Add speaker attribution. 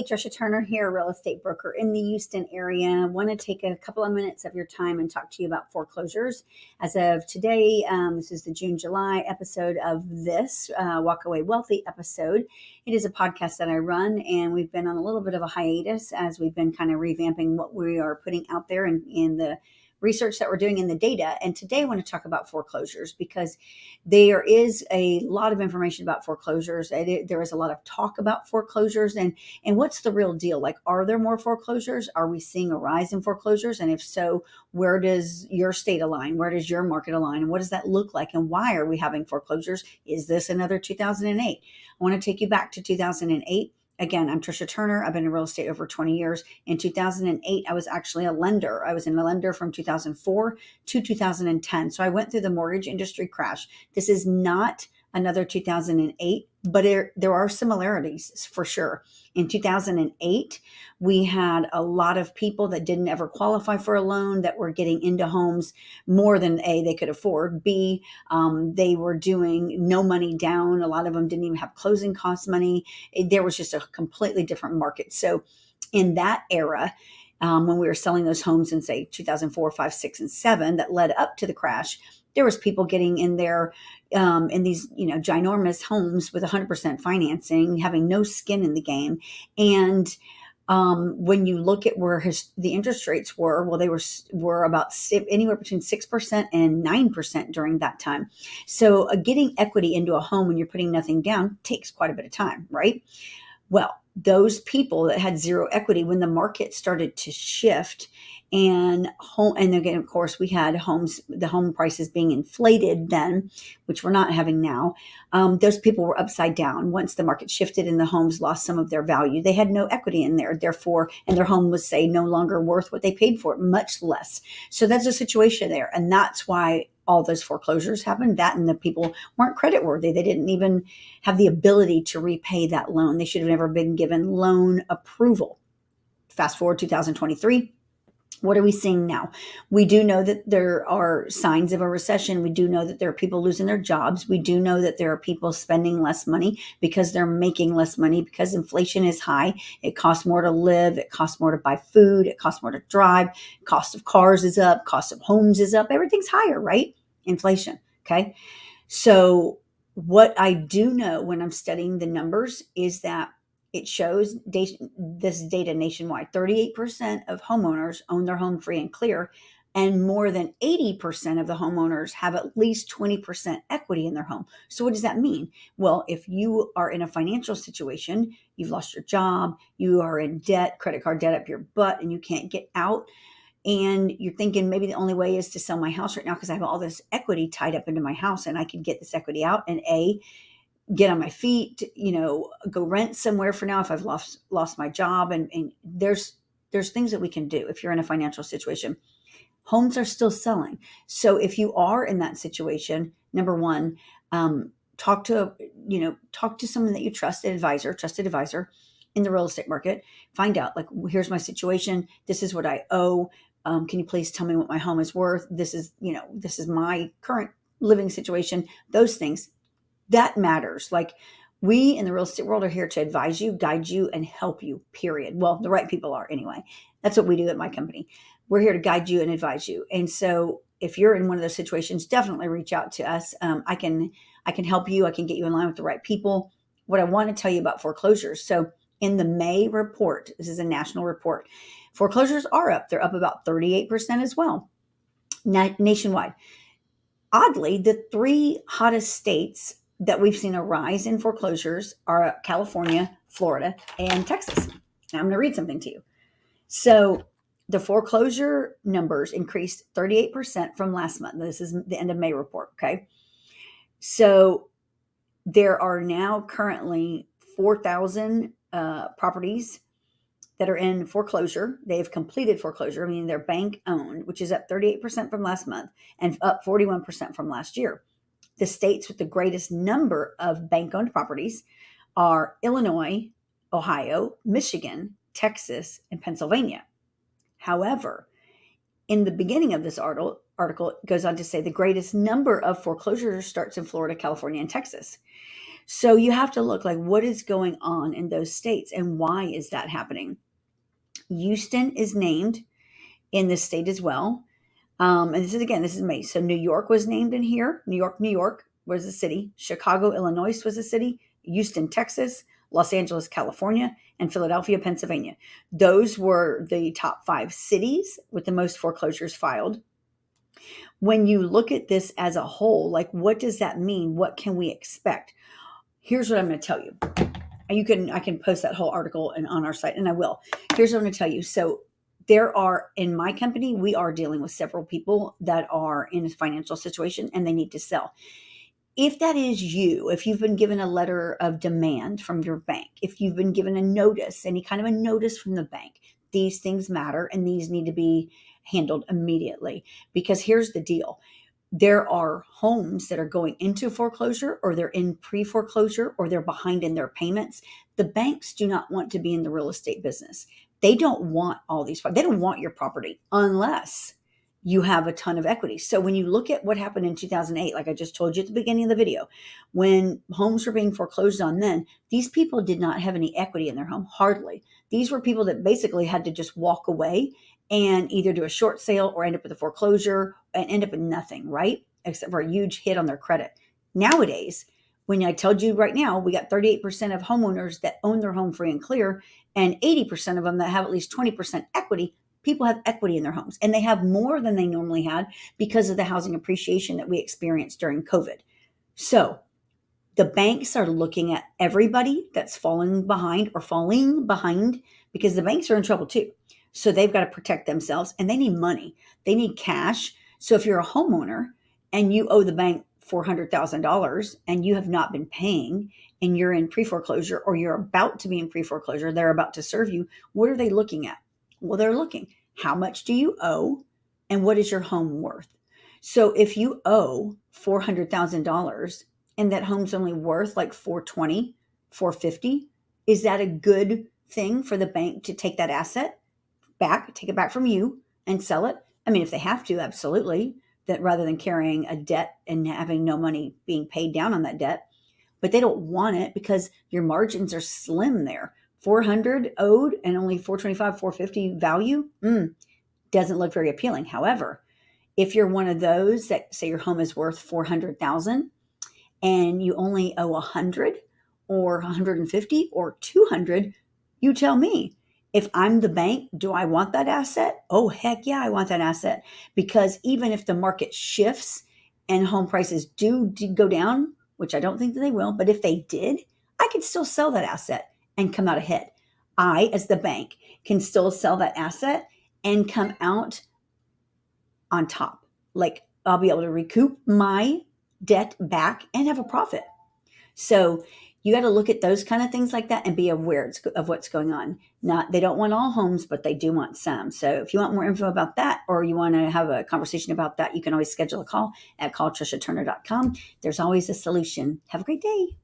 Speaker 1: Tricia Turner here, real estate broker in the Houston area. I want to take a couple of minutes of your time and talk to you about foreclosures. As of today, this is the June-July episode of this Walk Away Wealthy episode. It is a podcast that I run, and we've been on a little bit of a hiatus as we've been kind of revamping what we are putting out there in the research that we're doing in the data. And today I want to talk about foreclosures because there is a lot of information about foreclosures. There is a lot of talk about foreclosures and what's the real deal? Like, are there more foreclosures? Are we seeing a rise in foreclosures? And if so, where does your state align? Where does your market align? And what does that look like? And why are we having foreclosures? Is this another 2008? I want to take you back to 2008. Again, I'm Tricia Turner. I've been in real estate over 20 years. In 2008, I was actually a lender. I was a lender from 2004 to 2010. So I went through the mortgage industry crash. This is not another 2008, but there are similarities for sure. In 2008, we had a lot of people that didn't ever qualify for a loan that were getting into homes more than A, they could afford, B, they were doing no money down. A lot of them didn't even have closing cost money. There was just a completely different market. So in that era, when we were selling those homes in, say, 2004, 5, 6, and 7 that led up to the crash, there was people getting in there in these, ginormous homes with 100% financing, having no skin in the game. And when you look at where the interest rates were, well, they were about anywhere between 6% and 9% during that time. So getting equity into a home when you're putting nothing down takes quite a bit of time, right? Well, those people that had zero equity, when the market started to shift and again, of course, we had the home prices being inflated then, which we're not having now. Those people were upside down. Once the market shifted and the homes lost some of their value, they had no equity in there. Therefore, and their home was, say, no longer worth what they paid for it, much less. So that's a situation there. And that's why all those foreclosures happened. That and the people weren't creditworthy. They didn't even have the ability to repay that loan. They should have never been given loan approval. Fast forward 2023. What are we seeing now? We do know that there are signs of a recession. We do know that there are people losing their jobs. We do know that there are people spending less money because they're making less money because inflation is high. It costs more to live. It costs more to buy food. It costs more to drive. Cost of cars is up. Cost of homes is up. Everything's higher, right? Inflation. Okay. So what I do know when I'm studying the numbers is that it shows this data nationwide. 38% of homeowners own their home free and clear, and more than 80% of the homeowners have at least 20% equity in their home. So what does that mean? Well, if you are in a financial situation, you've lost your job, you are in debt, credit card debt up your butt, and you can't get out, and you're thinking maybe the only way is to sell my house right now because I have all this equity tied up into my house and I could get this equity out and get on my feet, go rent somewhere for now if I've lost my job. And there's things that we can do if you're in a financial situation. Homes are still selling. So if you are in that situation, number one, talk to someone that you trusted advisor in the real estate market. Find out, like, here's my situation. This is what I owe. Can you please tell me what my home is worth? This is my current living situation. Those things. That matters. Like, we in the real estate world are here to advise you, guide you, and help you, period. Well, the right people are anyway. That's what we do at my company. We're here to guide you and advise you. And so if you're in one of those situations, definitely reach out to us. I can help you. I can get you in line with the right people. What I want to tell you about foreclosures. So in the May report, this is a national report, foreclosures are up. They're up about 38% as well, nationwide. Oddly, the three hottest states that we've seen a rise in foreclosures are California, Florida, and Texas. Now I'm going to read something to you. So the foreclosure numbers increased 38% from last month. This is the end of May report. Okay. So there are now currently 4,000 properties that are in foreclosure. They have completed foreclosure, meaning they're bank owned, which is up 38% from last month and up 41% from last year. The states with the greatest number of bank-owned properties are Illinois, Ohio, Michigan, Texas, and Pennsylvania. However, in the beginning of this article, it goes on to say the greatest number of foreclosures starts in Florida, California, and Texas. So you have to look like what is going on in those states and why is that happening. Houston is named in this state as well. And this is May. So New York was named in here. New York was a city. Chicago, Illinois was a city. Houston, Texas. Los Angeles, California, and Philadelphia, Pennsylvania. Those were the top 5 cities with the most foreclosures filed. When you look at this as a whole, like what does that mean? What can we expect? Here's what I'm going to tell you. I can post that whole article on our site, and I will. Here's what I'm going to tell you. So there are, in my company, we are dealing with several people that are in a financial situation and they need to sell. If that is you, if you've been given a letter of demand from your bank, if you've been given a notice, any kind of a notice from the bank, these things matter and these need to be handled immediately. Because here's the deal. There are homes that are going into foreclosure, or they're in pre-foreclosure, or they're behind in their payments. The banks do not want to be in the real estate business. They don't want they don't want your property unless you have a ton of equity. So when you look at what happened in 2008, like I just told you at the beginning of the video, when homes were being foreclosed on then, these people did not have any equity in their home, hardly. These were people that basically had to just walk away and either do a short sale or end up with a foreclosure and end up with nothing, right? Except for a huge hit on their credit. Nowadays, when I told you right now, we got 38% of homeowners that own their home free and clear, and 80% of them that have at least 20% equity. People have equity in their homes, and they have more than they normally had because of the housing appreciation that we experienced during COVID. So the banks are looking at everybody that's falling behind because the banks are in trouble too. So they've got to protect themselves and they need money. They need cash. So if you're a homeowner and you owe the bank $400,000 and you have not been paying and you're in pre-foreclosure or you're about to be in pre-foreclosure, they're about to serve you. What are they looking at? Well, they're looking, how much do you owe and what is your home worth? So if you owe $400,000 and that home's only worth like 420, 450, is that a good thing for the bank to take that asset back, take it back from you and sell it? I mean, if they have to, absolutely, that rather than carrying a debt and having no money being paid down on that debt. But they don't want it because your margins are slim there. 400 owed and only 425, 450 value doesn't look very appealing. However, if you're one of those that say your home is worth 400,000 and you only owe 100 or 150 or 200, you tell me. If I'm the bank, do I want that asset? Oh, heck yeah, I want that asset. Because even if the market shifts and home prices do go down, which I don't think that they will, but if they did, I could still sell that asset and come out ahead. I, as the bank, can still sell that asset and come out on top. Like I'll be able to recoup my debt back and have a profit. So you got to look at those kind of things like that and be aware of what's going on. Not they don't want all homes, but they do want some. So if you want more info about that or you want to have a conversation about that, you can always schedule a call at calltriciaturner.com. There's always a solution. Have a great day.